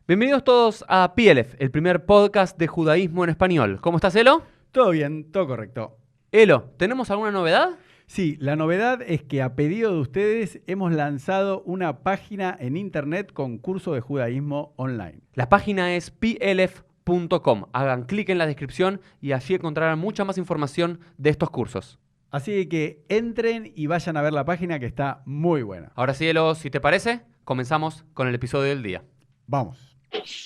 Bienvenidos todos a PLF, el primer podcast de judaísmo en español. ¿Cómo estás, Elo? Todo bien, todo correcto. Elo, ¿tenemos alguna novedad? Sí, la novedad es que a pedido de ustedes hemos lanzado una página en internet con curso de judaísmo online. La página es plf.com. Hagan clic en la descripción y allí encontrarán mucha más información de estos cursos. Así que entren y vayan a ver la página que está muy buena. Ahora sí, Elo, si te parece, comenzamos con el episodio del día. Vamos.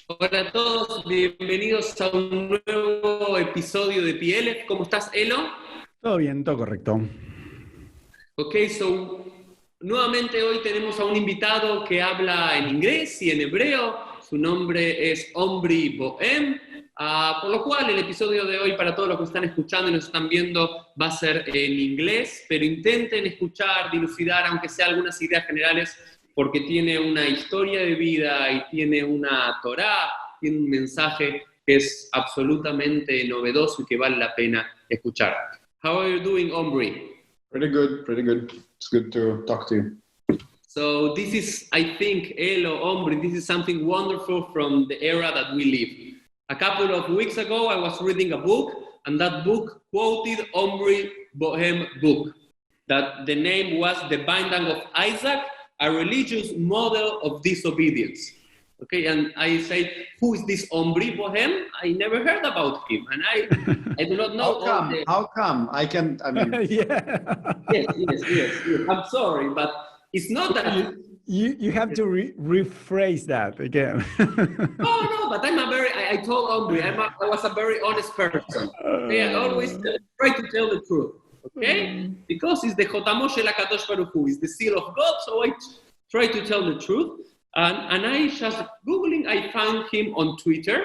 Hola a todos, bienvenidos a un nuevo episodio de PLF. ¿Cómo estás, Elo? Todo bien, todo correcto. Ok, nuevamente hoy tenemos a un invitado que habla en inglés y en hebreo. Su nombre es Omri Bohem, por lo cual el episodio de hoy para todos los que están escuchando y nos están viendo va a ser en inglés, pero intenten escuchar, dilucidar, aunque sea algunas ideas generales, porque tiene una historia de vida y tiene una Torá, tiene un mensaje que es absolutamente novedoso y que vale la pena escuchar. How are you doing, Omri? Pretty good, pretty good. It's good to talk to you. So this is, I think, Elo, Omri, this is something wonderful from the era that we live. A couple of weeks ago, I was reading a book, and that book quoted Omri Bohem book, that the name was The Binding of Isaac, a religious model of disobedience. Okay, and I said, who is this Omri Bohem? I never heard about him, and I do not know. How come? I mean... Yeah. Yes. I'm sorry, but it's not that... You have to rephrase that again. No, but I told Omri, I was a very honest person. Okay? I always try to tell the truth. Okay? Because it's the Chotamot shel HaKadosh Baruch Hu, it's the seal of God, so I try to tell the truth. And I just Googling, I found him on Twitter,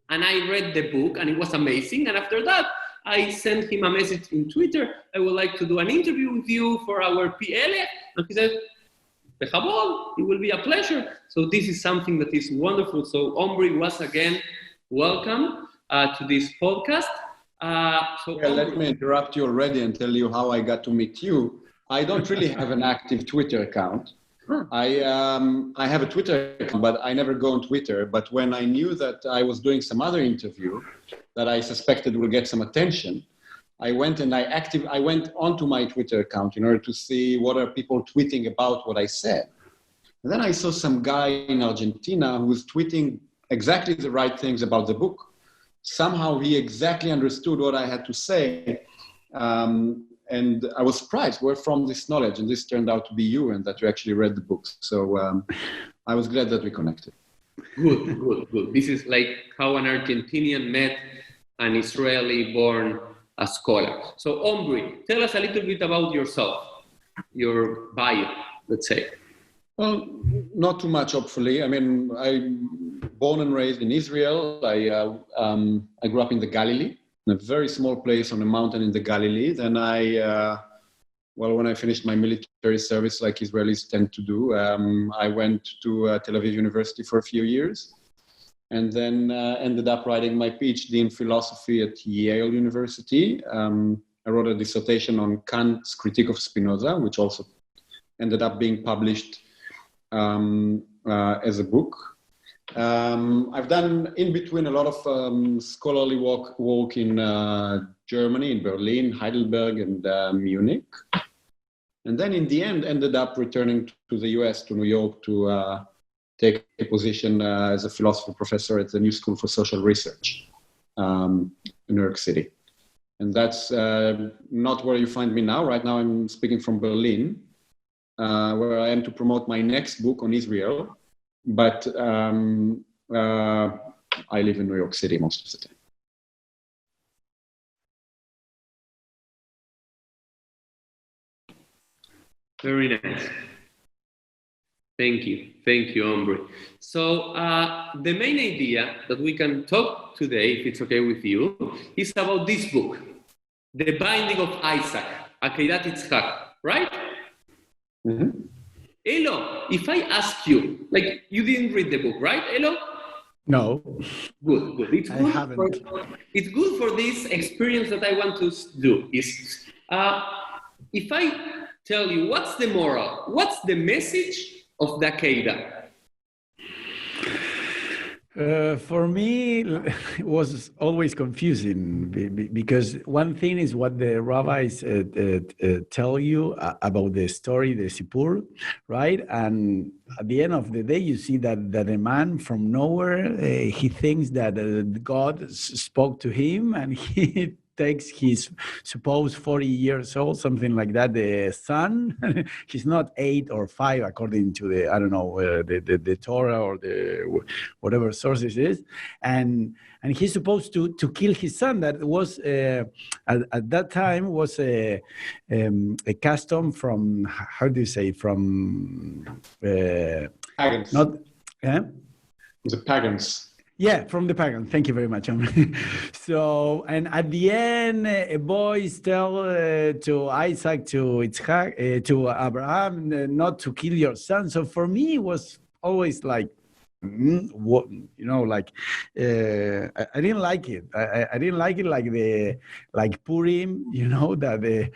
and I read the book, and it was amazing. And after that, I sent him a message in Twitter, I would like to do an interview with you for our PLF. And he said, Bechabod, it will be a pleasure. So this is something that is wonderful. So Omri, once again, welcome to this podcast. Let me interrupt you already and tell you how I got to meet you. I don't really have an active Twitter account. I have a Twitter account, but I never go on Twitter. But when I knew that I was doing some other interview that I suspected will get some attention, I went onto my Twitter account in order to see what are people tweeting about what I said. And then I saw some guy in Argentina who was tweeting exactly the right things about the book. Somehow he exactly understood what I had to say. And I was surprised where from this knowledge, and this turned out to be you, and that you actually read the books. So I was glad that we connected. Good. This is like how an Argentinian met an Israeli-born scholar. So Omri, tell us a little bit about yourself, your bio, let's say. Well, not too much, hopefully. I mean, I'm born and raised in Israel. I grew up in the Galilee, in a very small place on a mountain in the Galilee. Then when I finished my military service, like Israelis tend to do, I went to Tel Aviv University for a few years, and then ended up writing my PhD in philosophy at Yale University. I wrote a dissertation on Kant's Critique of Spinoza, which also ended up being published as a book. I've done in between a lot of scholarly work in Germany, in Berlin, Heidelberg, and Munich. And then in the end, ended up returning to the US, to New York, to take a position as a philosophy professor at the New School for Social Research in New York City. And that's not where you find me now. Right now I'm speaking from Berlin, where I am to promote my next book on Israel. But I live in New York City most of the time. Very nice. Thank you, Omri. So the main idea that we can talk today, if it's okay with you, is about this book, The Binding of Isaac, Atadura de Itzjak, right? Mm-hmm. Elo, if I ask you, like you didn't read the book, right, Elo? No. Good. It's good for this experience that I want to do. Is if I tell you what's the moral, what's the message of the Akeidat? For me, it was always confusing because one thing is what the rabbis tell you about the story, the Sipur, right? And at the end of the day, you see that a man from nowhere, he thinks that God spoke to him, and he takes his, suppose 40 years old, something like that, the son. He's not 8 or 5 according to the, I don't know, the Torah or the whatever source it is, and he's supposed to kill his son. That was at that time was a custom from, how do you say, from Pagans. not The pagans. Yeah, from the pagan. Thank you very much. So, and at the end, boys tell to Isaac, to Itzjak, to Abraham, not to kill your son. So for me, it was always like, what, you know, like I didn't like it. I didn't like it like Purim, you know, that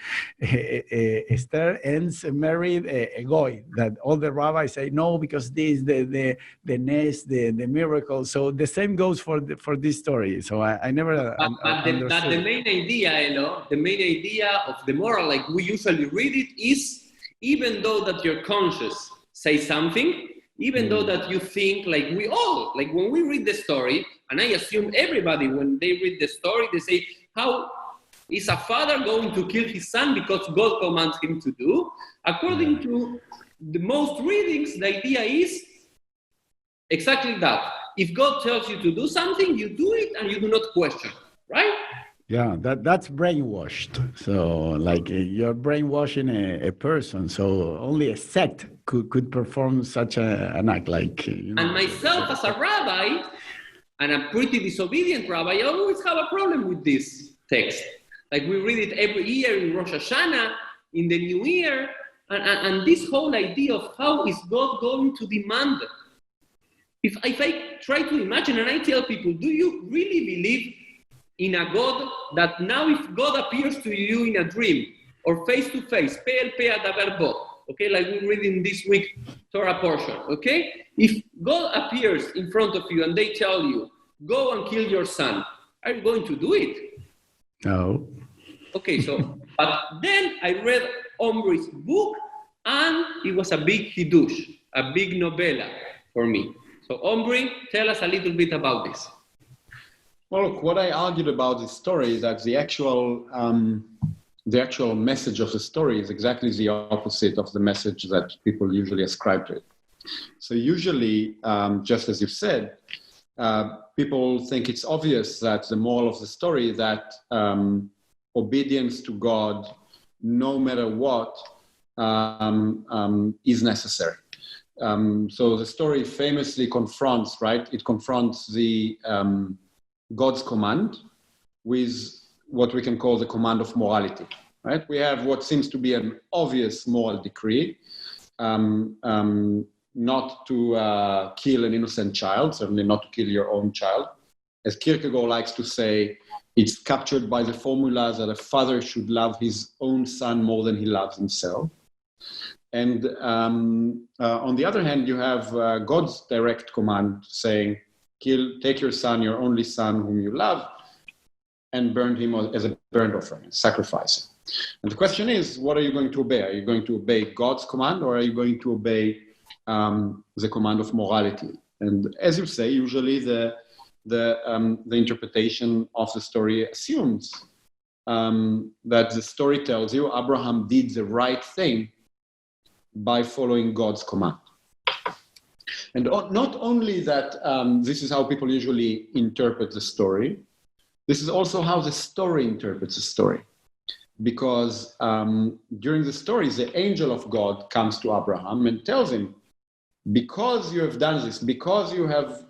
Esther ends married a goy. That all the rabbis say no because this the nest, the miracle. So the same goes for this story. So I never understood. But the main idea, Elo, the main idea of the moral, like we usually read it, is even though that your conscience says something. Even though that you think, like we all, like when we read the story, and I assume everybody, when they read the story, they say, how is a father going to kill his son because God commands him to do? According to the most readings, the idea is exactly that. If God tells you to do something, you do it and you do not question, right? Yeah, that's brainwashed. So, like, you're brainwashing a person. So only a sect could perform such an act. Like, you know. And myself as a rabbi, and a pretty disobedient rabbi, I always have a problem with this text. Like we read it every year in Rosh Hashanah, in the New Year, and this whole idea of how is God going to demand? If I try to imagine, and I tell people, do you really believe in a God that now if God appears to you in a dream or face to face, okay, like we read in this week Torah portion, okay? If God appears in front of you and they tell you, go and kill your son, are you going to do it? No. Okay, so, but then I read Omri's book and it was a big hidush, a big novella for me. So Omri, tell us a little bit about this. Well, look, what I argued about this story is that the actual message of the story is exactly the opposite of the message that people usually ascribe to it. So usually, just as you said, people think it's obvious that the moral of the story is that obedience to God, no matter what, is necessary. So the story famously confronts, right? It confronts the God's command with what we can call the command of morality, right? We have what seems to be an obvious moral decree, not to kill an innocent child, certainly not to kill your own child. As Kierkegaard likes to say, it's captured by the formula that a father should love his own son more than he loves himself. And on the other hand, you have God's direct command saying, take your son, your only son whom you love, and burn him as a burnt offering, sacrifice him. And the question is, what are you going to obey? Are you going to obey God's command, or are you going to obey the command of morality? And as you say, usually the interpretation of the story assumes that the story tells you Abraham did the right thing by following God's command. And not only that, this is how people usually interpret the story, this is also how the story interprets the story. Because during the story, the angel of God comes to Abraham and tells him, because you have done this, because you have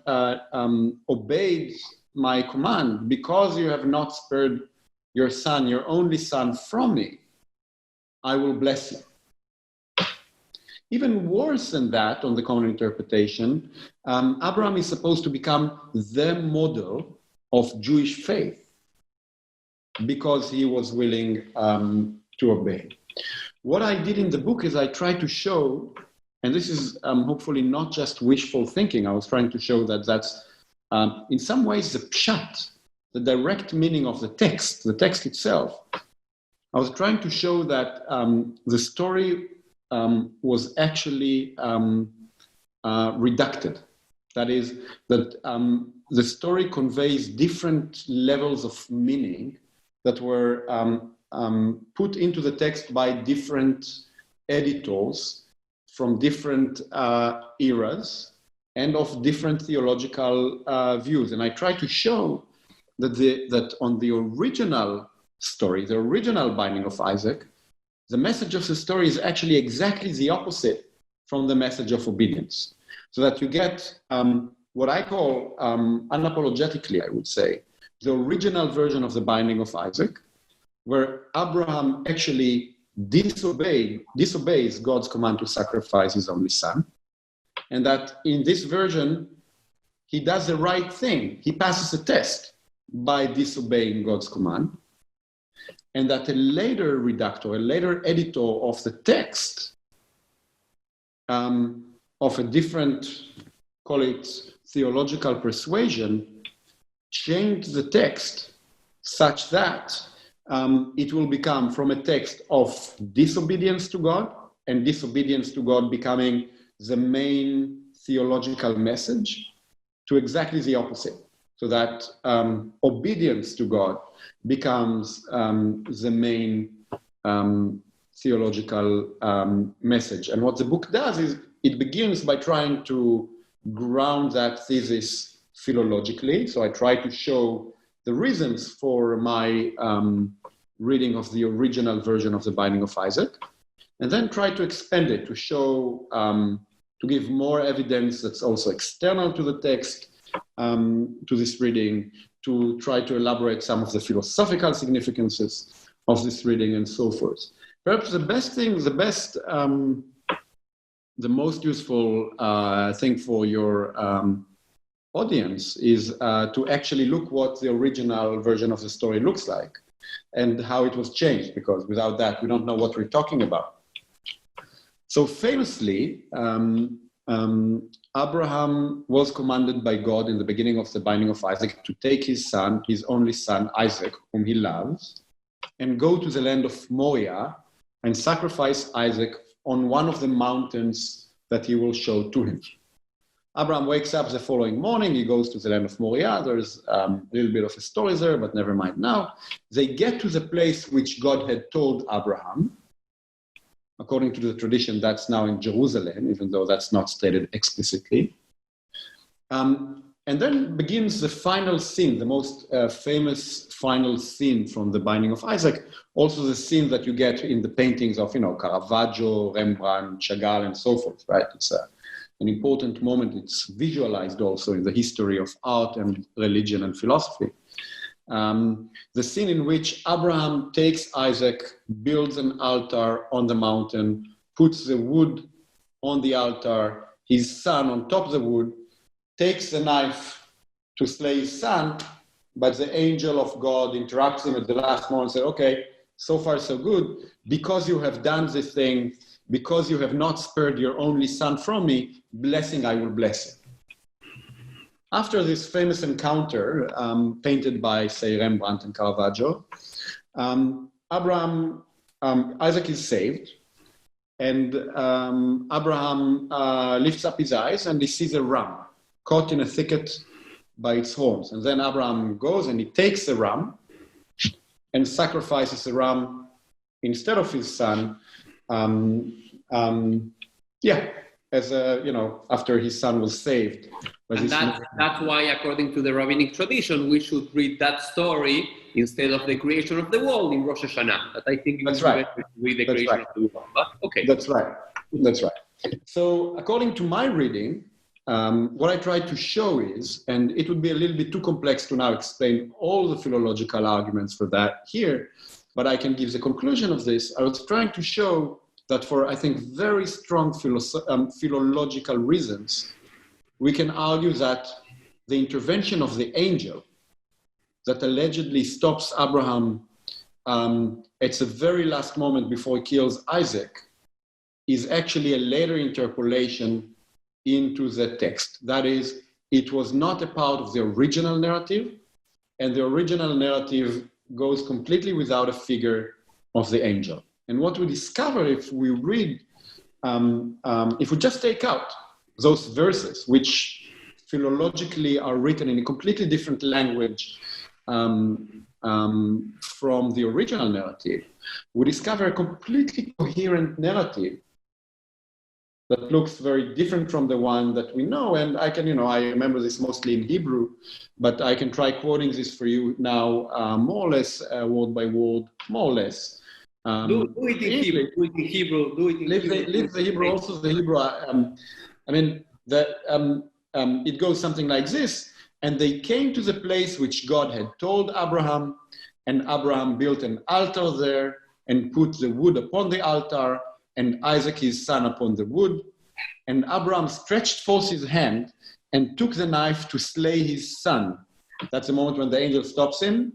obeyed my command, because you have not spared your son, your only son, from me, I will bless you. Even worse than that, on the common interpretation, Abraham is supposed to become the model of Jewish faith because he was willing to obey. What I did in the book is I tried to show, and this is hopefully not just wishful thinking, I was trying to show that that's in some ways, the pshat, the direct meaning of the text itself. I was trying to show that the story was actually reducted. That is, that the story conveys different levels of meaning that were put into the text by different editors from different eras and of different theological views. And I try to show that on the original story, the original binding of Isaac, the message of the story is actually exactly the opposite from the message of obedience. So that you get what I call, unapologetically, I would say, the original version of the binding of Isaac, where Abraham actually disobeys God's command to sacrifice his only son. And that in this version, he does the right thing. He passes a test by disobeying God's command. And that a later redactor, a later editor of the text, of a different, call it theological persuasion, changed the text such that it will become from a text of disobedience to God, and disobedience to God becoming the main theological message, to exactly the opposite. So that obedience to God becomes the main theological message. And what the book does is it begins by trying to ground that thesis philologically. So I try to show the reasons for my reading of the original version of the Binding of Isaac, and then try to expand it to show, to give more evidence that's also external to the text, to this reading, to try to elaborate some of the philosophical significances of this reading and so forth. Perhaps the best thing, the most useful thing for your audience is to actually look what the original version of the story looks like and how it was changed, because without that, we don't know what we're talking about. So famously, Abraham was commanded by God in the beginning of the Binding of Isaac to take his son, his only son, Isaac, whom he loves, and go to the land of Moriah and sacrifice Isaac on one of the mountains that he will show to him. Abraham wakes up the following morning, he goes to the land of Moriah. There's a little bit of a story there, but never mind now. They get to the place which God had told Abraham. According to the tradition, that's now in Jerusalem, even though that's not stated explicitly. And then begins the final scene, the most famous final scene from the Binding of Isaac, also the scene that you get in the paintings of, Caravaggio, Rembrandt, Chagall, and so forth, right? It's an important moment. It's visualized also in the history of art and religion and philosophy. The scene in which Abraham takes Isaac, builds an altar on the mountain, puts the wood on the altar, his son on top of the wood, takes the knife to slay his son, but the angel of God interrupts him at the last moment and says, okay, so far so good. Because you have done this thing, because you have not spared your only son from me, blessing I will bless you. After this famous encounter, painted by, say, Rembrandt and Caravaggio, Isaac is saved, and Abraham lifts up his eyes and he sees a ram caught in a thicket by its horns. And then Abraham goes and he takes the ram and sacrifices the ram instead of his son, after his son was saved. And that's why, according to the rabbinic tradition, we should read that story instead of the creation of the world in Rosh Hashanah. But I think that's right. Read the creation of the world. But, okay. That's right. That's right. So, according to my reading, what I try to show is, and it would be a little bit too complex to now explain all the philological arguments for that here, but I can give the conclusion of this. I was trying to show that for, I think, very strong philological reasons, we can argue that the intervention of the angel that allegedly stops Abraham at the very last moment before he kills Isaac is actually a later interpolation into the text. That is, it was not a part of the original narrative, and the original narrative goes completely without a figure of the angel. And what we discover if we read, if we just take out those verses, which philologically are written in a completely different language from the original narrative, we discover a completely coherent narrative that looks very different from the one that we know. And I can, I remember this mostly in Hebrew, but I can try quoting this for you now, more or less, word by word, more or less. Do it in Hebrew. Do it in Hebrew. Do it in Hebrew. Leave the Hebrew, also the Hebrew. It goes something like this. And they came to the place which God had told Abraham, and Abraham built an altar there and put the wood upon the altar, and Isaac his son upon the wood. And Abraham stretched forth his hand and took the knife to slay his son. That's the moment when the angel stops him,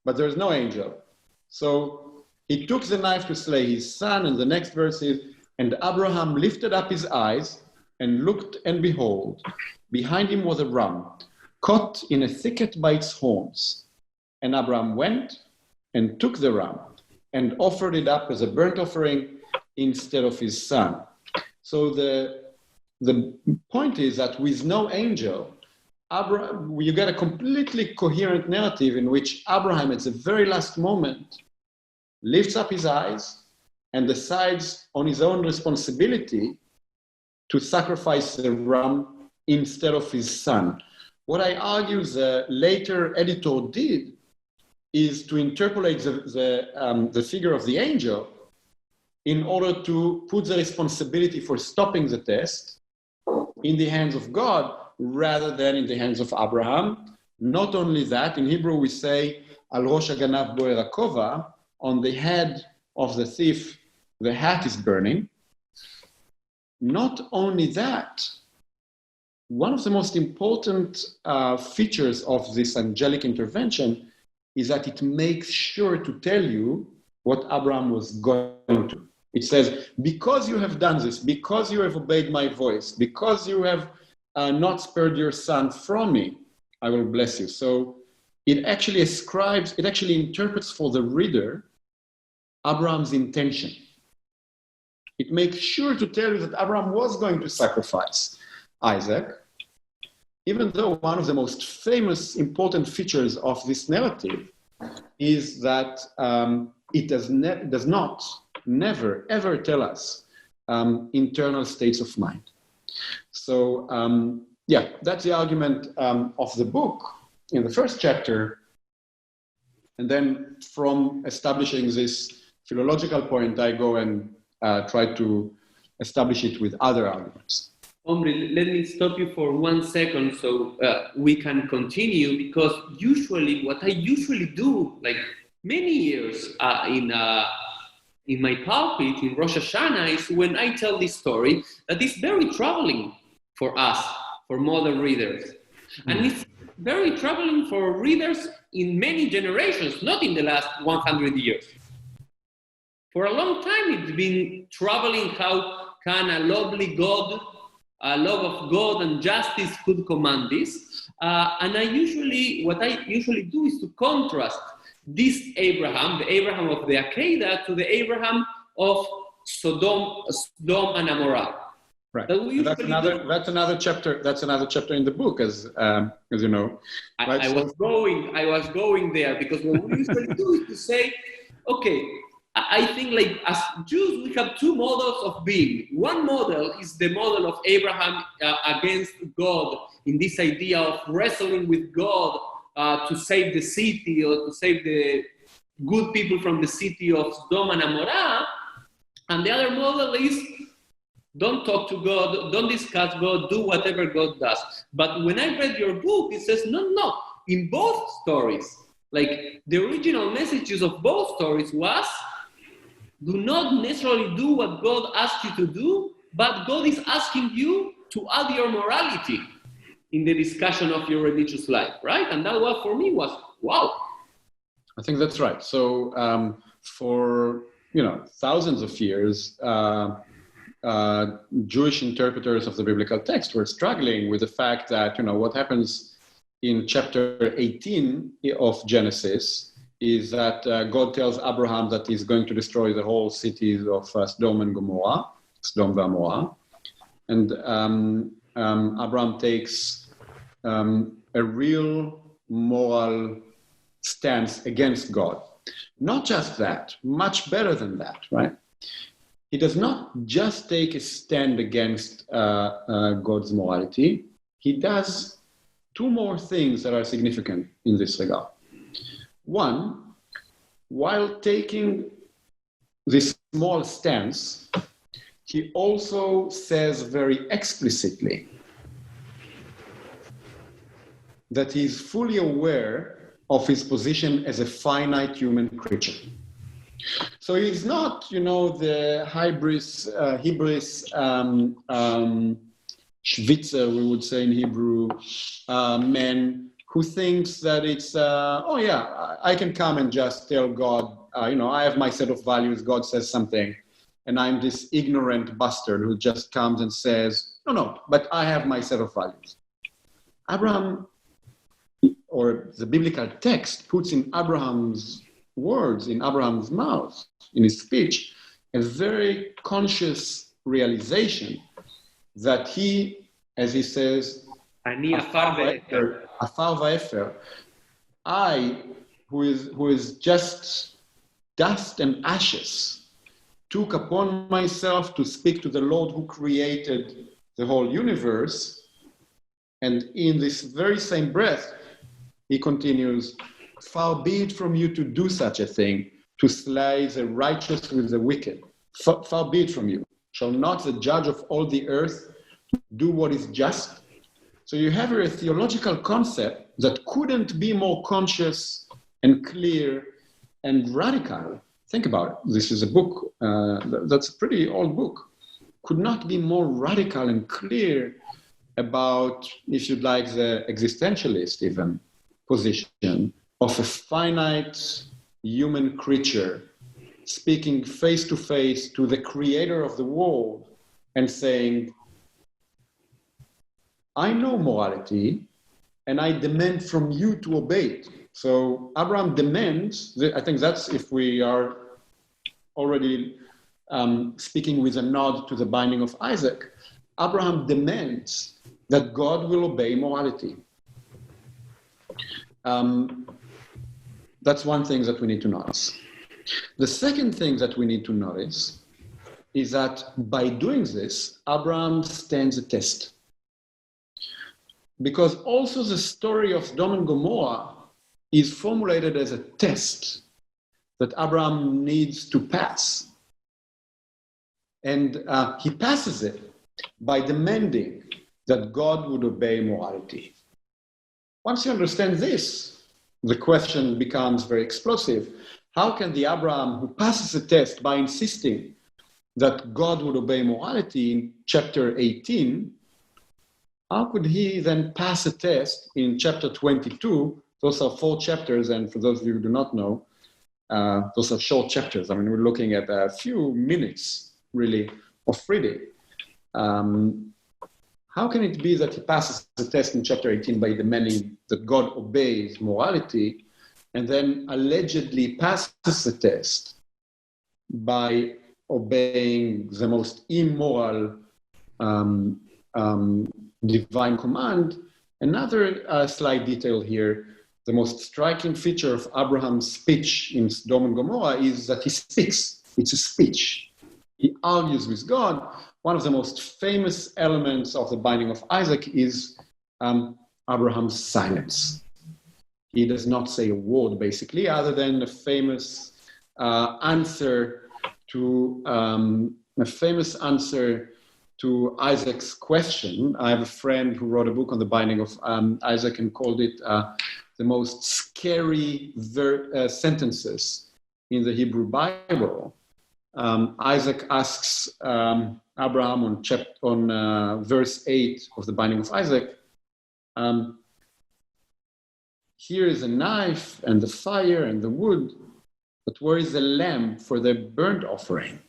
but there's no angel. So he took the knife to slay his son, and the next verse is, and Abraham lifted up his eyes and looked, and behold, behind him was a ram, caught in a thicket by its horns. And Abraham went and took the ram and offered it up as a burnt offering instead of his son. So the point is that with no angel, you get a completely coherent narrative in which Abraham, at the very last moment, lifts up his eyes and decides on his own responsibility to sacrifice the ram instead of his son. What I argue the later editor did is to interpolate the figure of the angel in order to put the responsibility for stopping the test in the hands of God rather than in the hands of Abraham. Not only that, in Hebrew we say, Al Rosh Haganav Boer HaKova, on the head of the thief, the hat is burning. Not only that, one of the most important features of this angelic intervention is that it makes sure to tell you what Abraham was going to. It says, because you have done this, because you have obeyed my voice, because you have not spared your son from me, I will bless you. So it actually interprets for the reader Abraham's intention. It makes sure to tell you that Abraham was going to sacrifice Isaac, even though one of the most famous, important features of this narrative is that it does not, never, ever tell us internal states of mind. So, that's the argument of the book in the first chapter. And then from establishing this philological point, I go and try to establish it with other arguments. Omri, let me stop you for 1 second so we can continue, because usually what I usually do, like many years in my pulpit in Rosh Hashanah, is when I tell this story that is very troubling for us, for modern readers. And it's very troubling for readers in many generations, not in the last 100 years. For a long time, it's been troubling how can a lovely God, a love of God and justice could command this. And what I usually do is to contrast this Abraham, the Abraham of the Akeidat, to the Abraham of Sodom and Amorah. Right. That's another chapter. That's another chapter in the book, as you know. Right? I was going there, because what we usually do is to say, okay, I think like as Jews, we have two models of being. One model is the model of Abraham against God, in this idea of wrestling with God to save the city, or to save the good people from the city of Sodom and Amorah. And the other model is, don't talk to God, don't discuss God, do whatever God does. But when I read your book, it says, no, in both stories, like the original messages of both stories was, do not necessarily do what God asked you to do, but God is asking you to add your morality in the discussion of your religious life, right? And that was, for me, was, wow. I think that's right. So for thousands of years, Jewish interpreters of the biblical text were struggling with the fact that, what happens in chapter 18 of Genesis is that God tells Abraham that he's going to destroy the whole cities of Sodom and Gomorrah, Sodom and Gomorrah. And Abraham takes a real moral stance against God. Not just that, much better than that, right? He does not just take a stand against God's morality. He does two more things that are significant in this regard. One, while taking this small stance, he also says very explicitly that he's fully aware of his position as a finite human creature. So he's not, the hybris, Schwitzer, we would say in Hebrew, man who thinks that it's, I can come and just tell God, I have my set of values, God says something, and I'm this ignorant bastard who just comes and says, no, but I have my set of values. Abraham, or the biblical text, puts in Abraham's words, in Abraham's mouth, in his speech, a very conscious realization that he, as he says, afar va'efer, I, who is just dust and ashes, took upon myself to speak to the Lord who created the whole universe. And in this very same breath, he continues, far be it from you to do such a thing, to slay the righteous with the wicked. Far be it from you. Shall not the judge of all the earth do what is just? So you have a theological concept that couldn't be more conscious and clear and radical. Think about it. This is a book, that's a pretty old book. Could not be more radical and clear about, if you'd like, the existentialist even position of a finite human creature speaking face to face to the creator of the world and saying, I know morality and I demand from you to obey it. So Abraham demands, I think that's if we are already speaking with a nod to the binding of Isaac, Abraham demands that God will obey morality. That's one thing that we need to notice. The second thing that we need to notice is that by doing this, Abraham stands a test. Because also the story of Sodom and Gomorrah is formulated as a test that Abraham needs to pass. And he passes it by demanding that God would obey morality. Once you understand this, the question becomes very explosive. How can the Abraham who passes the test by insisting that God would obey morality in chapter 18, how could he then pass a test in chapter 22? Those are 4 chapters, and for those of you who do not know, those are short chapters. I mean, we're looking at a few minutes, really, of reading. How can it be that he passes the test in chapter 18 by demanding that God obeys morality, and then allegedly passes the test by obeying the most immoral divine command? Another slight detail here, the most striking feature of Abraham's speech in Sodom and Gomorrah is that he speaks. It's a speech. He argues with God. One of the most famous elements of the binding of Isaac is Abraham's silence. He does not say a word, basically, other than a famous answer to Isaac's question. I have a friend who wrote a book on the binding of Isaac and called it the most scary sentences in the Hebrew Bible. Isaac asks Abraham on verse 8 of the binding of Isaac, here is a knife and the fire and the wood, but where is the lamb for the burnt offering?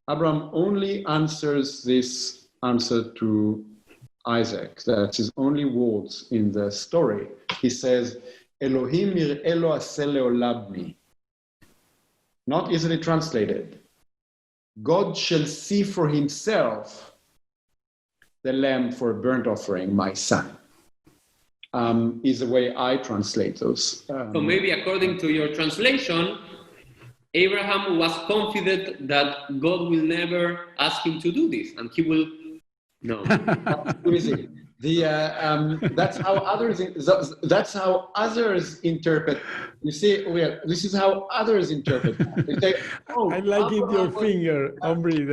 Abraham only answers this answer to Isaac. That's his only words in the story. He says, Elohim yir'eh lo aseh le'olabni. Not easily translated. God shall see for himself the lamb for a burnt offering, my son. Is the way I translate those. So maybe according to your translation, Abraham was confident that God will never ask him to do this, and he will. No. Too easy. That's how others interpret. You see, this is how others interpret. They say, "Oh, I like it your finger, Omri.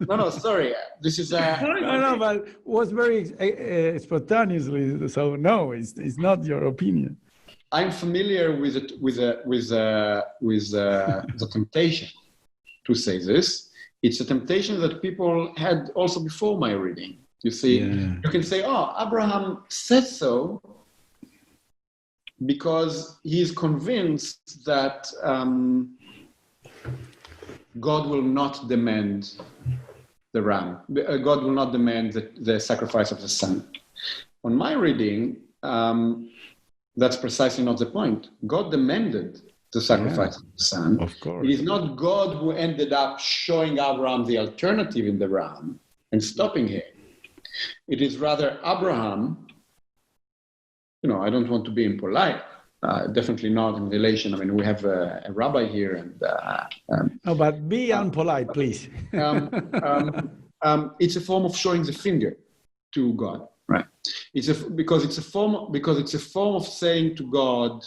No, sorry. This is no, but was very spontaneously. So no, it's not your opinion. I'm familiar with the temptation to say this. It's a temptation that people had also before my reading. You see, You can say, "Oh, Abraham said so because he's convinced that God will not demand the ram. God will not demand the sacrifice of the son." On my reading, that's precisely not the point. God demanded the sacrifice of the son. Of course. It is not God who ended up showing Abraham the alternative in the ram and stopping him. It is rather Abraham. I don't want to be impolite. Definitely not in relation. I mean, we have a rabbi here, and no, but be unpolite, please. It's a form of showing the finger to God, right? Because it's a form of saying to God,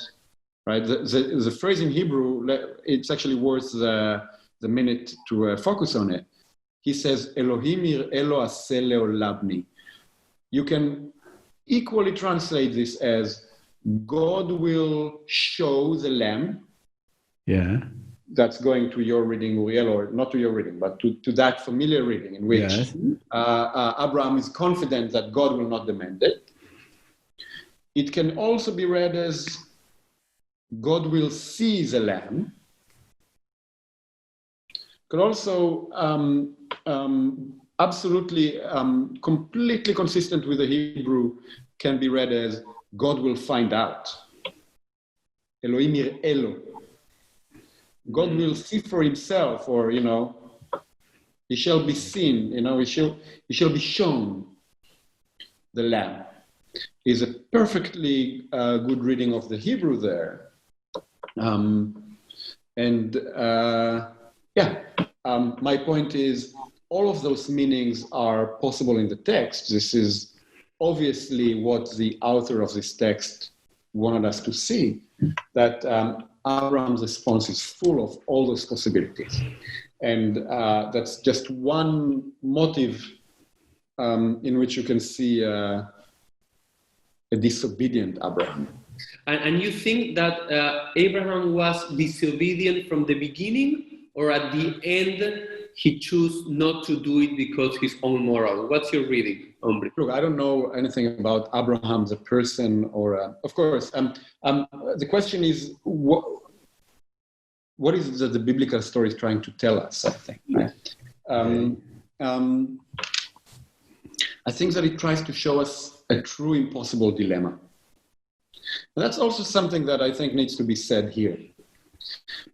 right? The phrase in Hebrew, it's actually worth the minute to focus on it. He says, Elohim yir'eh lo aseh le'olabni. You can equally translate this as God will show the lamb. Yeah. That's going to your reading, Uriel, or not to your reading, but to that familiar reading in which Abraham is confident that God will not demand it. It can also be read as God will see the lamb. Could also absolutely completely consistent with the Hebrew can be read as God will find out. Elohim yir'eh lo. God will see for himself, or he shall be seen. He shall be shown the lamb. Is a perfectly good reading of the Hebrew there, my point is, all of those meanings are possible in the text. This is obviously what the author of this text wanted us to see, that Abraham's response is full of all those possibilities. And that's just one motive in which you can see a disobedient Abraham. And you think that Abraham was disobedient from the beginning, or at the end he chose not to do it because his own moral? What's your reading, Omri? Look, I don't know anything about Abraham the person, or of course. The question is, what is it that the biblical story is trying to tell us? I think. Right? I think that it tries to show us a true impossible dilemma. And that's also something that I think needs to be said here.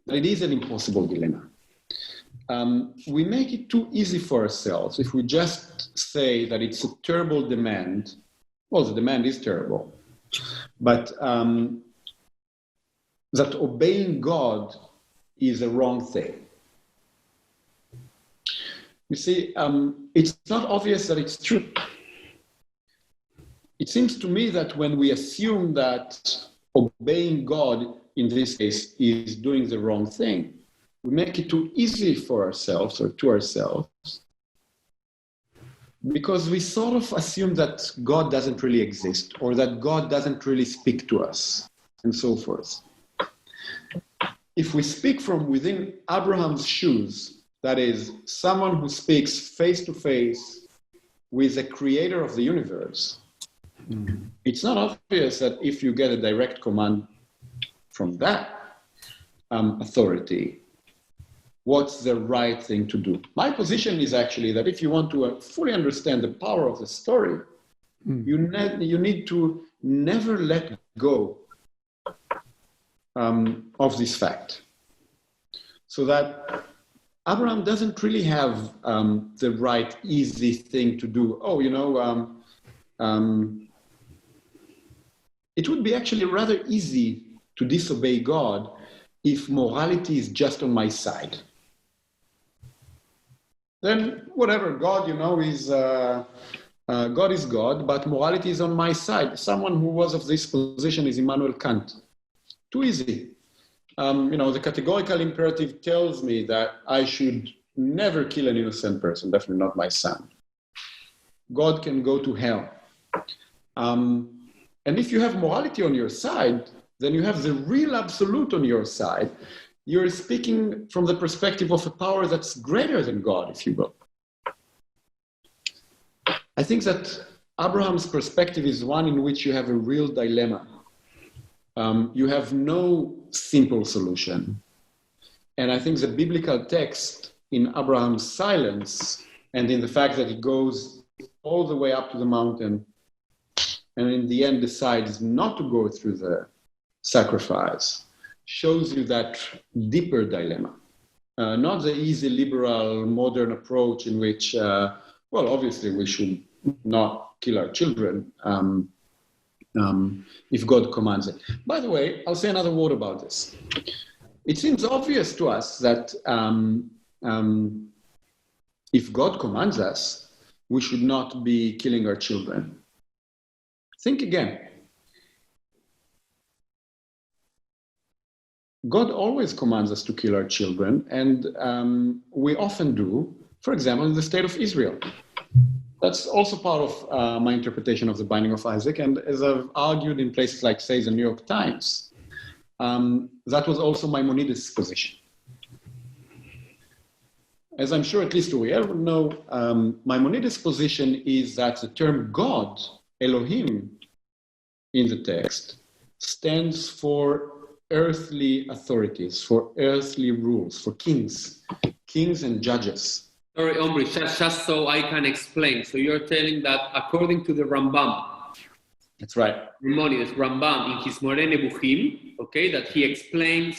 That it is an impossible dilemma. We make it too easy for ourselves if we just say that it's a terrible demand. Well, the demand is terrible, but that obeying God is a wrong thing. You see, it's not obvious that it's true. It seems to me that when we assume that obeying God, in this case, is doing the wrong thing, we make it too easy for ourselves, or to ourselves, because we sort of assume that God doesn't really exist, or that God doesn't really speak to us, and so forth. If we speak from within Abraham's shoes, that is, someone who speaks face to face with the creator of the universe, it's not obvious that if you get a direct command from that authority, what's the right thing to do. My position is actually that if you want to fully understand the power of the story, you need to never let go of this fact. So that Abraham doesn't really have the right, easy thing to do. Oh, it would be actually rather easy to disobey God if morality is just on my side. Then whatever, God, is God is God, but morality is on my side. Someone who was of this position is Immanuel Kant. Too easy. The categorical imperative tells me that I should never kill an innocent person, definitely not my son. God can go to hell. And if you have morality on your side, then you have the real absolute on your side. You're speaking from the perspective of a power that's greater than God, if you will. I think that Abraham's perspective is one in which you have a real dilemma. You have no simple solution. And I think the biblical text in Abraham's silence and in the fact that he goes all the way up to the mountain and in the end decides not to go through the sacrifice shows you that deeper dilemma. Not the easy liberal modern approach in which, obviously we should not kill our children if God commands it. By the way, I'll say another word about this. It seems obvious to us that if God commands us, we should not be killing our children. Think again. God always commands us to kill our children, and we often do, for example, in the state of Israel. That's also part of my interpretation of the binding of Isaac, and as I've argued in places like, say, the New York Times, that was also Maimonides' position. As I'm sure at least Uriel would know, Maimonides' position is that the term God, Elohim, in the text, stands for earthly authorities, for earthly rules, for kings and judges. Sorry, Omri, just so I can explain. So you're telling that according to the Rambam, that's right. Maimonides, Rambam, in his Moreh Nebuchim, okay, that he explains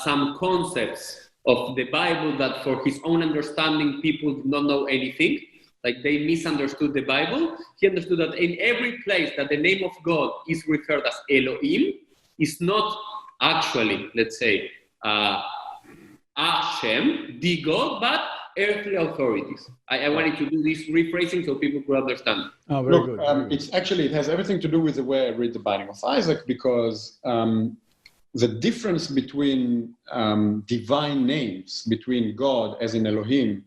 some concepts of the Bible that for his own understanding, people did not know anything. Like they misunderstood the Bible. He understood that in every place that the name of God is referred as Elohim, is not actually, let's say, Hashem, the God, but earthly authorities. I wanted to do this rephrasing so people could understand. Oh, very Look, good. It has everything to do with the way I read the binding of Isaac, because the difference between divine names, between God as in Elohim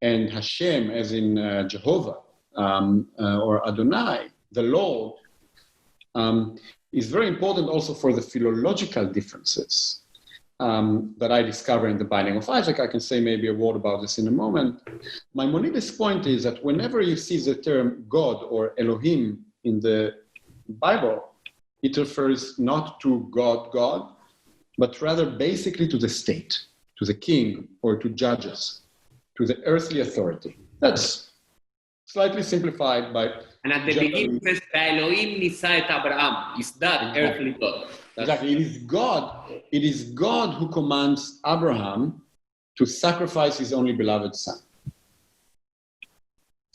and Hashem as in Jehovah or Adonai, the Lord, is very important also for the philological differences that I discover in the binding of Isaac. I can say maybe a word about this in a moment. Maimonides' point is that whenever you see the term God or Elohim in the Bible, it refers not to God, but rather basically to the state, to the king or to judges, to the earthly authority. That's slightly simplified by... And at the beginning, it says, Elohim nisa et Abraham. Is that earthly God? Exactly. It is God who commands Abraham to sacrifice his only beloved son.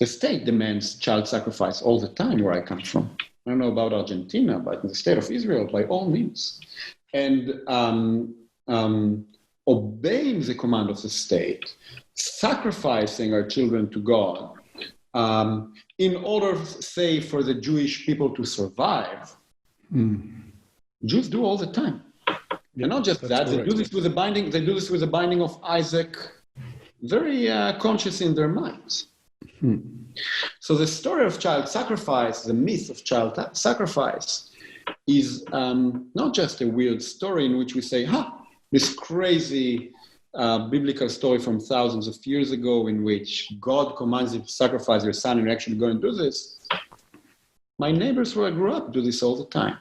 The state demands child sacrifice all the time where I come from. I don't know about Argentina, but in the state of Israel, by all means. And obeying the command of the state, sacrificing our children to God, in order, say, for the Jewish people to survive, Jews do all the time. Yeah, and not just that, correct. They do this with the binding of Isaac, very conscious in their minds. So the story of child sacrifice, the myth of child sacrifice, is not just a weird story in which we say, this crazy biblical story from thousands of years ago in which God commands you to sacrifice your son and you're actually going to do this. My neighbors where I grew up do this all the time.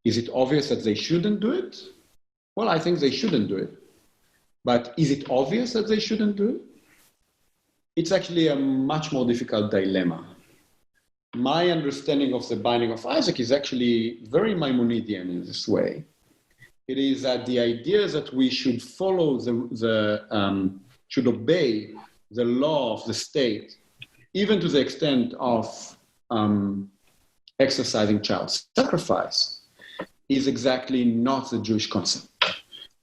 Is it obvious that they shouldn't do it? Well, I think they shouldn't do it. But is it obvious that they shouldn't do it? It's actually a much more difficult dilemma. My understanding of the binding of Isaac is actually very Maimonidean in this way. It is that the idea that we should follow should obey the law of the state, even to the extent of exercising child sacrifice, is exactly not the Jewish concept.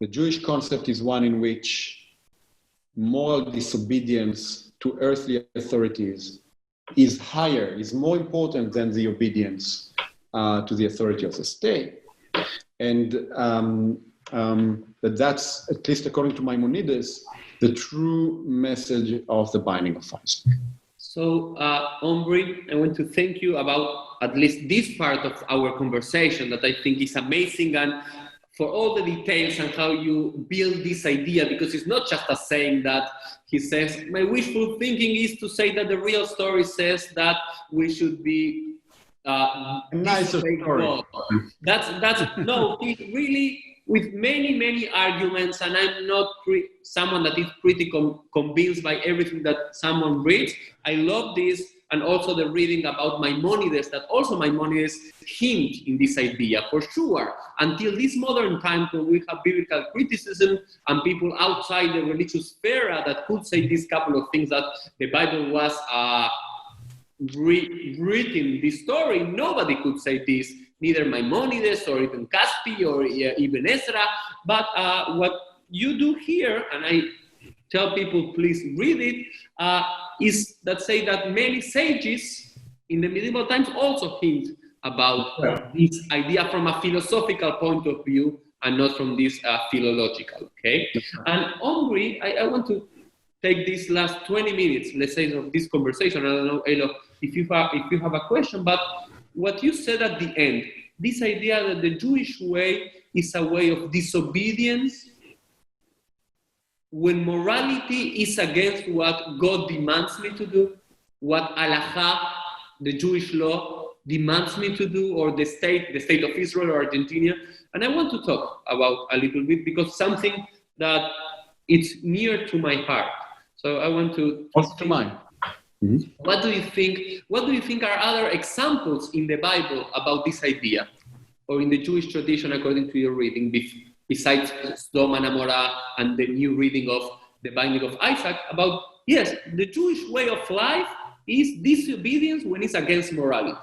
The Jewish concept is one in which moral disobedience to earthly authorities is higher, is more important than the obedience to the authority of the state. And that's, at least according to Maimonides, the true message of the binding of Isaac. So, Omri, I want to thank you about at least this part of our conversation that I think is amazing, and for all the details and how you build this idea, because it's not just a saying that he says, my wishful thinking is to say that the real story says that we should be nicer story. That's no, it really, with many arguments, and I'm not someone that is pretty convinced by everything that someone reads. I love this, and also the reading about Maimonides, that also Maimonides hint in this idea, for sure. Until this modern time, when we have biblical criticism and people outside the religious sphere that could say these couple of things, that the Bible was written this story, nobody could say this, neither Maimonides or even Caspi or even Ezra. But what you do here, and I tell people please read it, is that say that many sages in the medieval times also hint about this idea from a philosophical point of view and not from this philological, okay? And Omri, I want to take these last 20 minutes, let's say, of this conversation. I don't know, Elo, if you have a question, but what you said at the end, this idea that the Jewish way is a way of disobedience when morality is against what God demands me to do, what halacha, the Jewish law, demands me to do, or the state of Israel or Argentina. And I want to talk about a little bit, because something that it's near to my heart. So I want to also to mine. Mm-hmm. What do you think are other examples in the Bible about this idea, or in the Jewish tradition according to your reading, besides Sodom and Amorah and the new reading of the binding of Isaac, about, yes, the Jewish way of life is disobedience when it's against morality?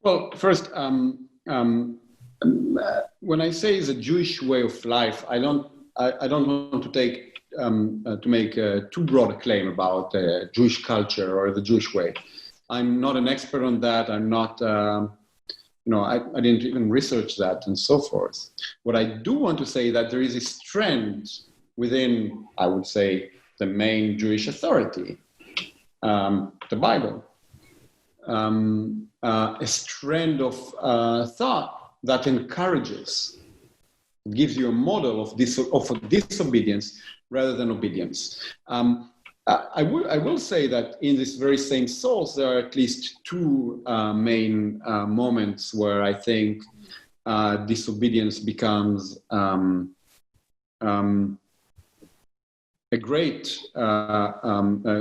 Well, first, when I say the Jewish way of life, I don't want to make too broad a claim about Jewish culture or the Jewish way. I'm not an expert on that. I'm not, I didn't even research that and so forth. What I do want to say that there is this trend within, I would say, the main Jewish authority, the Bible, a trend of thought that encourages, gives you a model of disobedience rather than obedience. I will say that in this very same source, there are at least two main moments where I think disobedience becomes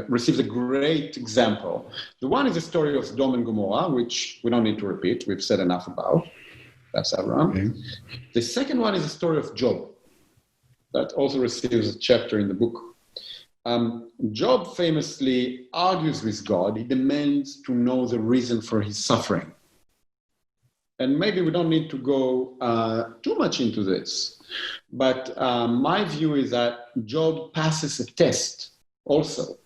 receives a great example. The one is the story of Sodom and Gomorrah, which we don't need to repeat. We've said enough about. That's Abraham. Okay. The second one is the story of Job, that also receives a chapter in the book. Job famously argues with God. He demands to know the reason for his suffering. And maybe we don't need to go too much into this, but my view is that Job passes a test also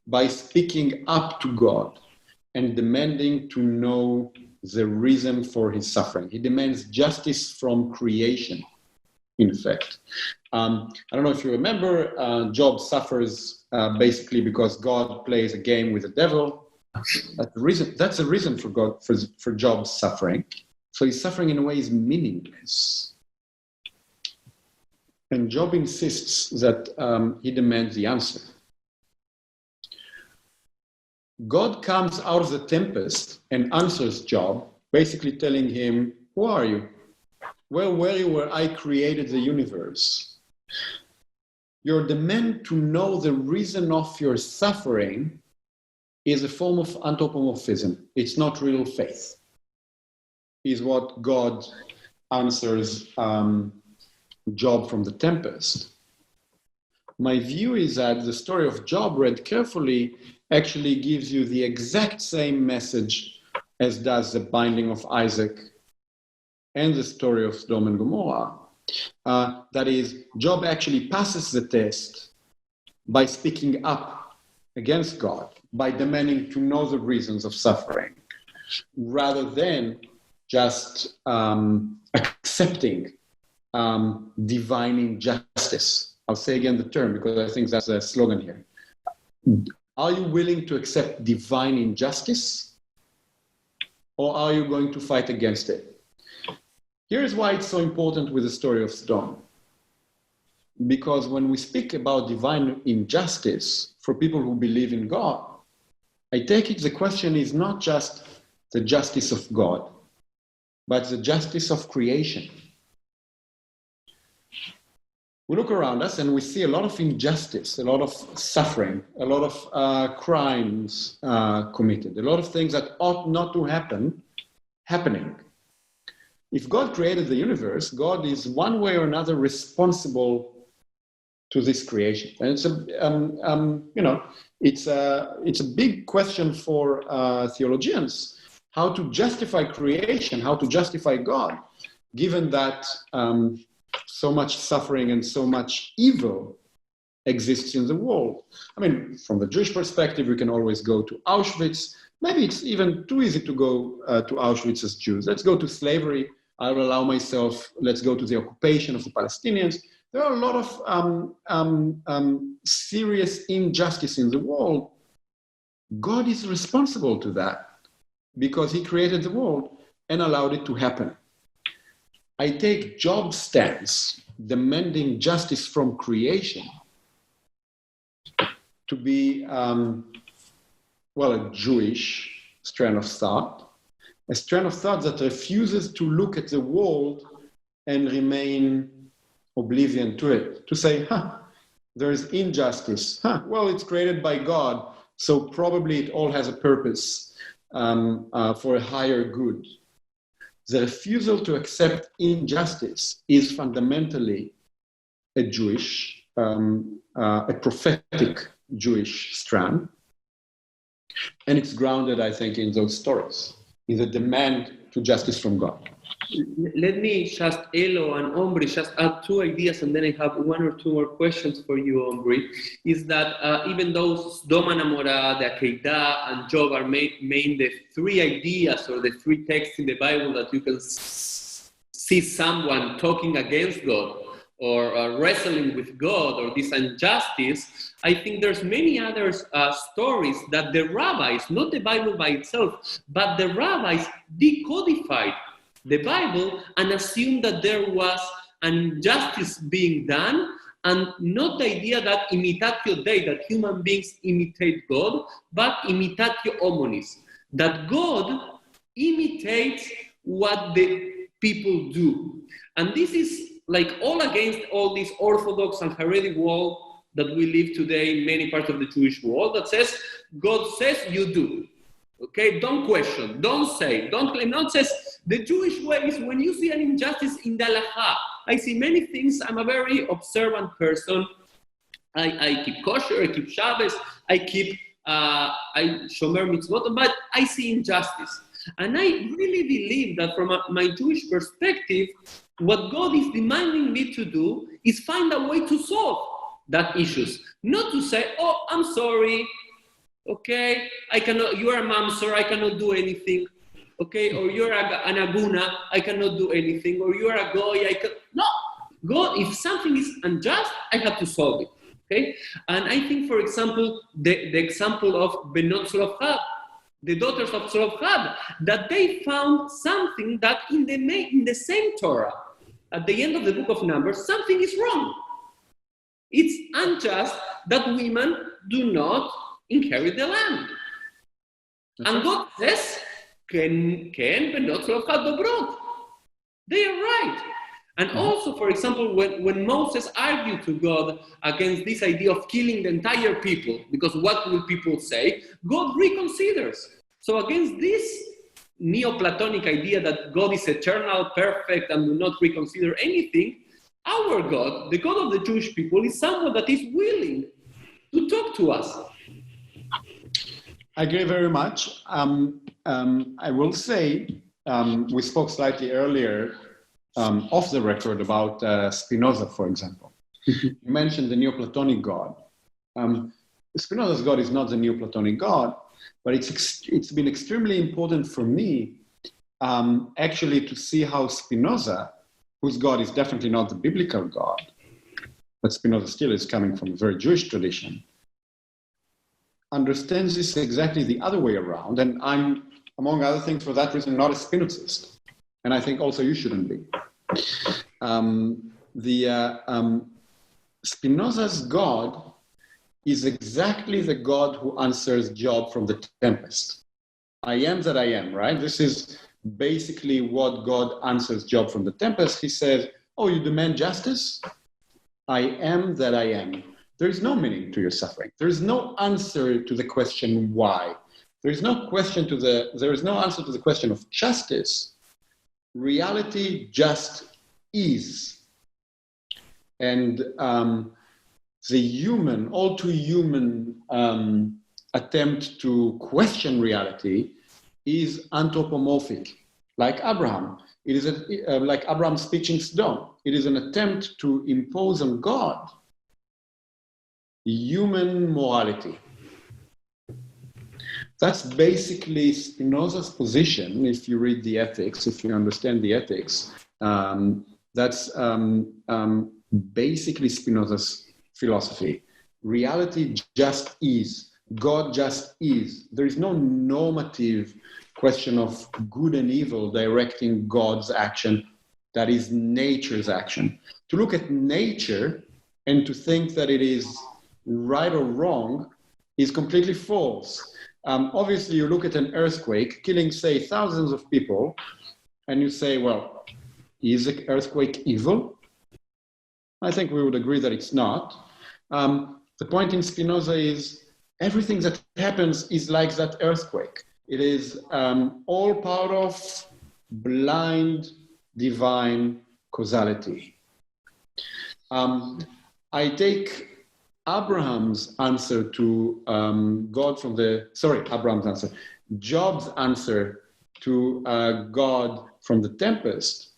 by speaking up to God and demanding to know the reason for his suffering. He demands justice from creation, in fact. I don't know if you remember, Job suffers basically because God plays a game with the devil. That's the reason for Job's suffering. So his suffering in a way is meaningless. And Job insists that he demands the answer. God comes out of the tempest and answers Job, basically telling him, who are you? Where were you where I created the universe? Your demand to know the reason of your suffering is a form of anthropomorphism. It's not real faith. Is what God answers Job from the tempest. My view is that the story of Job, read carefully, actually gives you the exact same message as does the binding of Isaac and the story of Sodom and Gomorrah. That is, Job actually passes the test by speaking up against God, by demanding to know the reasons of suffering, rather than just accepting divine injustice. I'll say again the term because I think that's a slogan here. Are you willing to accept divine injustice, or are you going to fight against it? Here's why it's so important with the story of Sodom. Because when we speak about divine injustice for people who believe in God, I take it the question is not just the justice of God, but the justice of creation. We look around us and we see a lot of injustice, a lot of suffering, a lot of crimes committed, a lot of things that ought not to happen, happening. If God created the universe, God is one way or another responsible to this creation. And it's a big question for theologians, how to justify creation, how to justify God, given that so much suffering and so much evil exists in the world. I mean, from the Jewish perspective, we can always go to Auschwitz. Maybe it's even too easy to go to Auschwitz as Jews. Let's go to slavery. I will allow myself, let's go to the occupation of the Palestinians. There are a lot of serious injustice in the world. God is responsible to that because he created the world and allowed it to happen. I take Job's stance, demanding justice from creation, to be, a Jewish strand of thought, a strand of thought that refuses to look at the world and remain oblivion to it, to say, there is injustice. It's created by God, so probably it all has a purpose for a higher good. The refusal to accept injustice is fundamentally a Jewish, a prophetic Jewish strand. And it's grounded, I think, in those stories, in the demand to justice from God. Let me just, Elo and Omri, just add two ideas, and then I have one or two more questions for you, Omri. Is that even though Sodom and Gomorrah, the Akeidat, and Job are main the three ideas or the three texts in the Bible that you can see someone talking against God or wrestling with God or this injustice, I think there's many other stories that the rabbis, not the Bible by itself, but the rabbis decodified the Bible and assumed that there was an injustice being done, and not the idea that imitatio Dei, that human beings imitate God, but imitatio hominis, that God imitates what the people do. And this is like all against all this Orthodox and Haredi world that we live today in many parts of the Jewish world, that says, God says, you do. Okay, don't question, don't say, don't claim. Not says the Jewish way is when you see an injustice in the halacha. I see many things. I'm a very observant person. I keep kosher, I keep Shabbos, I shomer mitzvot, but I see injustice. And I really believe that from my Jewish perspective, what God is demanding me to do is find a way to solve that issues. Not to say, oh, I'm sorry. Okay, I cannot, you're a mamzer, I cannot do anything. Okay, or you're an aguna, I cannot do anything. Or you're a goy, no. God, if something is unjust, I have to solve it. Okay, and I think, for example, the example of Benot Tzlofchad, the daughters of Tzlofchad, that they found something that in the same Torah, at the end of the book of Numbers, something is wrong. It's unjust that women do not inherit the land. And God says, Ken benot Tzlofchad dobrot. They are right. And also, for example, when Moses argued to God against this idea of killing the entire people, because what will people say? God reconsiders. So against this Neoplatonic idea that God is eternal, perfect, and will not reconsider anything, our God, the God of the Jewish people, is someone that is willing to talk to us. I agree very much. I will say, we spoke slightly earlier off the record about Spinoza, for example. You mentioned the Neoplatonic God. Spinoza's God is not the Neoplatonic God, but it's been extremely important for me actually to see how Spinoza, whose God is definitely not the biblical God, but Spinoza still is coming from a very Jewish tradition, understands this exactly the other way around. And I'm, among other things, for that reason, not a Spinozist. And I think also you shouldn't be. Spinoza's God is exactly the God who answers Job from the Tempest. I am that I am, right? This is basically what God answers Job from the Tempest. He says, oh, you demand justice? I am that I am. There is no meaning to your suffering. There is no answer to the question why. There is no answer to the question of justice. Reality just is. And the human, all too human attempt to question reality is anthropomorphic, like Abraham. It is like Abraham's speech in Sodom. It is an attempt to impose on God human morality. That's basically Spinoza's position. If you read the ethics, if you understand the ethics, that's basically Spinoza's philosophy. Reality just is. God just is. There is no normative question of good and evil directing God's action. That is nature's action. To look at nature and to think that it is right or wrong is completely false. Obviously, you look at an earthquake killing, say, thousands of people, and you say, well, is an earthquake evil? I think we would agree that it's not. The point in Spinoza is everything that happens is like that earthquake. It is all part of blind divine causality. I take Job's answer to God from the Tempest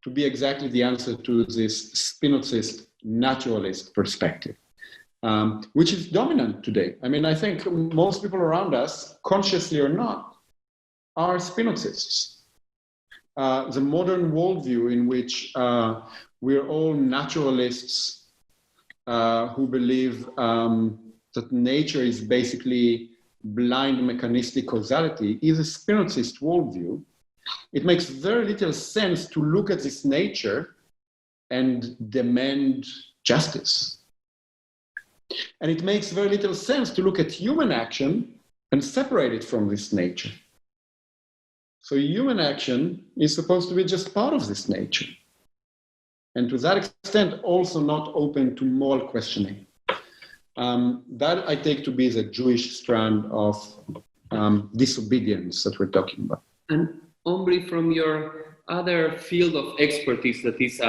to be exactly the answer to this Spinozist naturalist perspective, which is dominant today. I mean, I think most people around us, consciously or not, are Spinozists. The modern worldview in which we're all naturalists who believe that nature is basically blind mechanistic causality is a Spinozist worldview. It makes very little sense to look at this nature and demand justice. And it makes very little sense to look at human action and separate it from this nature. So human action is supposed to be just part of this nature. And to that extent, also not open to moral questioning. That I take to be the Jewish strand of disobedience that we're talking about. And Omri, from your other field of expertise, that is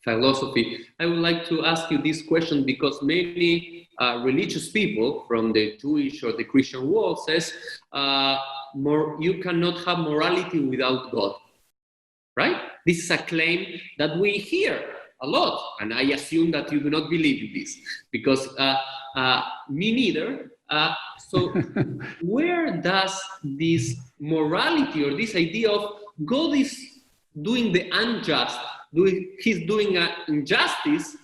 philosophy, I would like to ask you this question because many religious people from the Jewish or the Christian world says you cannot have morality without God, right? This is a claim that we hear a lot, and I assume that you do not believe in this because me neither. So where does this morality or this idea of God is doing the unjust, he's doing an injustice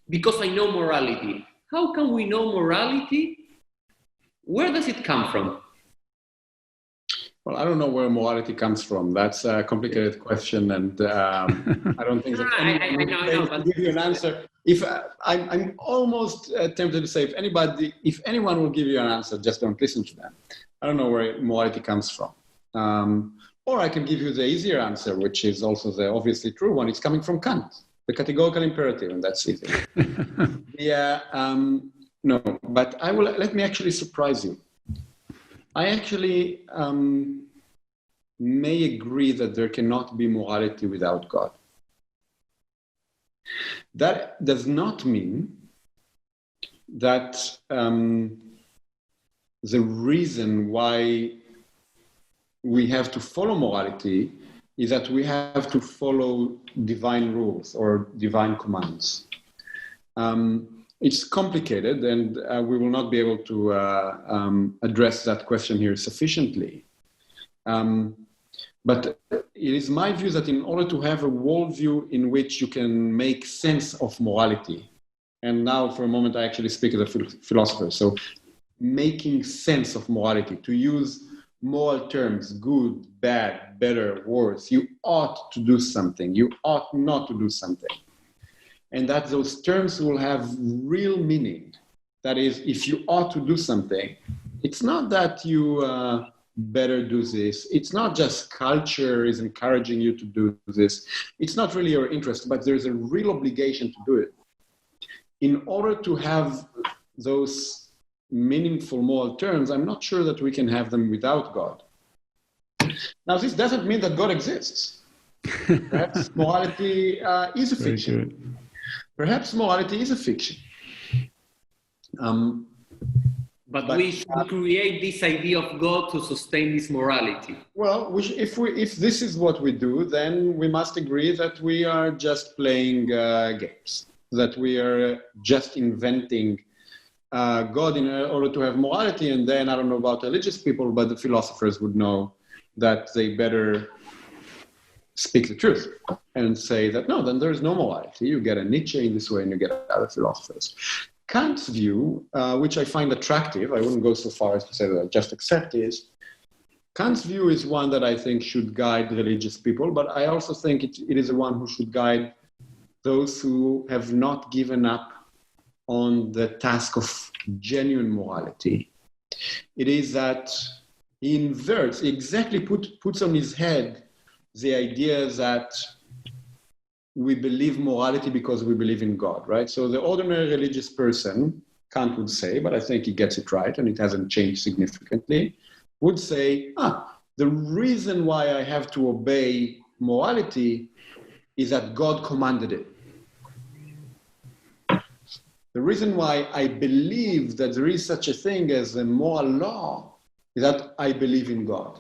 because I know morality? How can we know morality? Where does it come from? Well, I don't know where morality comes from. That's a complicated question, and I don't think that anyone can give you an answer. If I'm almost tempted to say, if anyone will give you an answer, just don't listen to them. I don't know where morality comes from. Or I can give you the easier answer, which is also the obviously true one. It's coming from Kant, the categorical imperative, and that's easy. No, but let me actually surprise you. I actually may agree that there cannot be morality without God. That does not mean that the reason why we have to follow morality is that we have to follow divine rules or divine commands. It's complicated, and we will not be able to address that question here sufficiently. But it is my view that in order to have a worldview in which you can make sense of morality, and now for a moment I actually speak as a philosopher, so making sense of morality, to use moral terms, good, bad, better, worse, you ought to do something, you ought not to do something. And that those terms will have real meaning. That is, if you ought to do something, it's not that you better do this. It's not just culture is encouraging you to do this. It's not really your interest, but there's a real obligation to do it. In order to have those meaningful moral terms, I'm not sure that we can have them without God. Now, this doesn't mean that God exists. Perhaps morality is a fiction. Perhaps morality is a fiction. But we should create this idea of God to sustain this morality. Well, if this is what we do, then we must agree that we are just playing games, that we are just inventing God in order to have morality. And then I don't know about religious people, but the philosophers would know that they better speak the truth and say that, no, then there's no morality. You get a Nietzsche in this way and you get other philosophers. Kant's view, which I find attractive, I wouldn't go so far as to say that I just accept is, Kant's view is one that I think should guide religious people, but I also think it is the one who should guide those who have not given up on the task of genuine morality. It is that he inverts, he exactly puts on his head the idea that we believe morality because we believe in God, right? So the ordinary religious person, Kant would say, but I think he gets it right and it hasn't changed significantly, would say, the reason why I have to obey morality is that God commanded it. The reason why I believe that there is such a thing as a moral law is that I believe in God.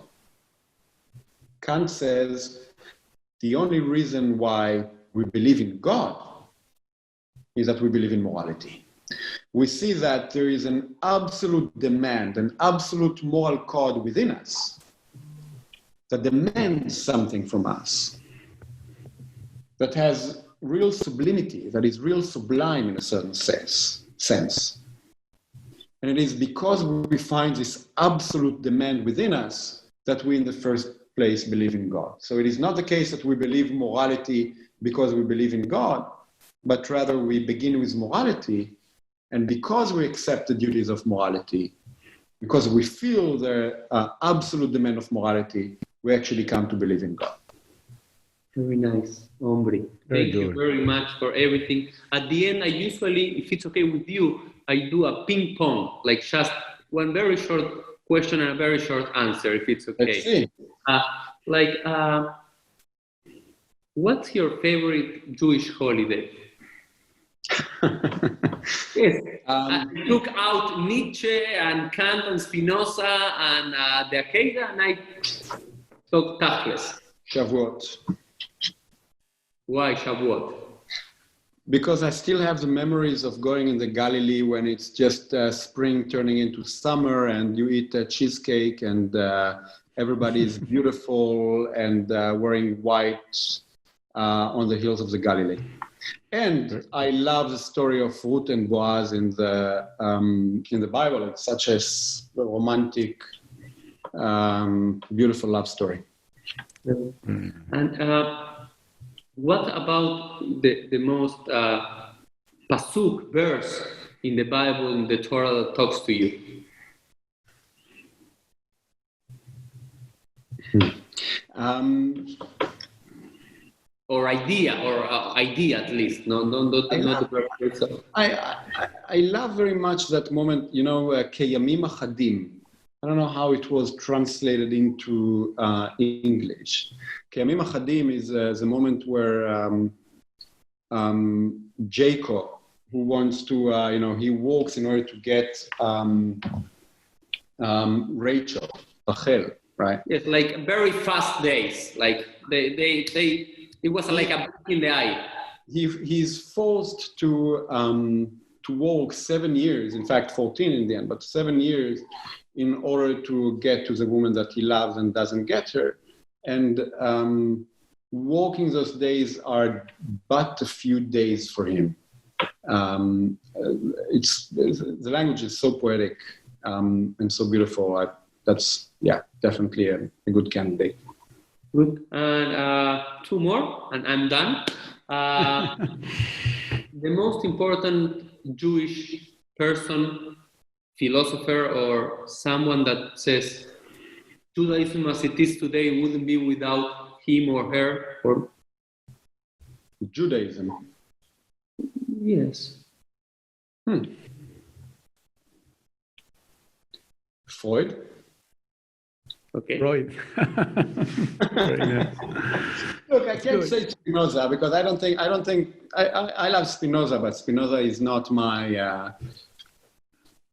Kant says the only reason why we believe in God is that we believe in morality. We see that there is an absolute demand, an absolute moral code within us that demands something from us, that has real sublimity, that is real sublime in a certain sense. And it is because we find this absolute demand within us that we in the first place believe in God. So it is not the case that we believe morality because we believe in God, but rather we begin with morality, and because we accept the duties of morality, because we feel the absolute demand of morality, we actually come to believe in God. Very nice, Omri. Thank you very much for everything. At the end, I usually, if it's okay with you, I do a ping pong, like just one very short question and a very short answer, if it's okay. Let's see. What's your favorite Jewish holiday? Yes, I took out Nietzsche and Kant and Spinoza and the Akeidat, and I took Tachlis. Shavuot. Why Shavuot? Because I still have the memories of going in the Galilee when it's just spring turning into summer and you eat cheesecake and everybody is beautiful and wearing white on the hills of the Galilee. And I love the story of Ruth and Boaz in the Bible. It's such a romantic, beautiful love story. And what about the most pasuk verse in the Bible, in the Torah that talks to you? Or idea at least. No, the perfect itself. I love very much that moment, Keyamim Achadim. I don't know how it was translated into English. Keyamim Achadim is the moment where Jacob, who wants to, he walks in order to get Rachel, Rachel, right? Yes, like very fast days. Like it was like a blink in the eye. He's forced to walk 7 years, in fact 14 in the end, but 7 years in order to get to the woman that he loves and doesn't get her. And walking those days are but a few days for him. The language is so poetic and so beautiful. That's definitely a good candidate. Good. And 2 more, and I'm done. The most important Jewish person, philosopher, or someone that says Judaism as it is today wouldn't be without him or her, or Judaism. Yes. Freud. Okay. Freud. Look, I can't say Spinoza because I I love Spinoza, but Spinoza is not my.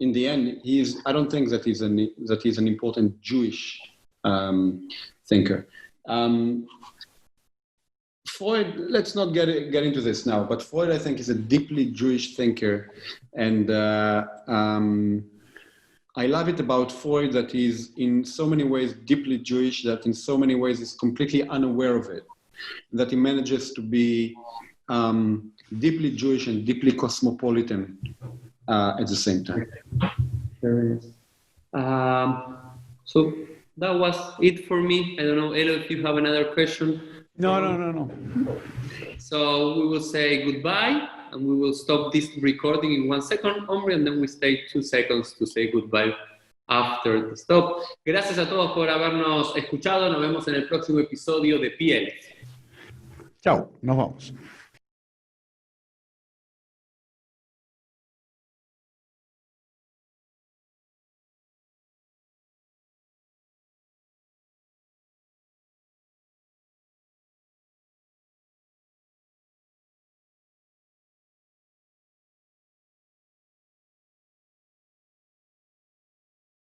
In the end, I don't think that he's an important Jewish thinker. Freud, let's not get into this now, but Freud, I think, is a deeply Jewish thinker, and I love it about Freud that he's in so many ways deeply Jewish, that in so many ways is completely unaware of it, that he manages to be deeply Jewish and deeply cosmopolitan at the same time. Very nice. So that was it for me. I don't know, Elo, if you have another question. No. So we will say goodbye, and we will stop this recording in 1 second, Omri, and then we stay 2 seconds to say goodbye after the stop. Gracias a todos por habernos escuchado. Nos vemos en el próximo episodio de PL. Chao, nos vamos.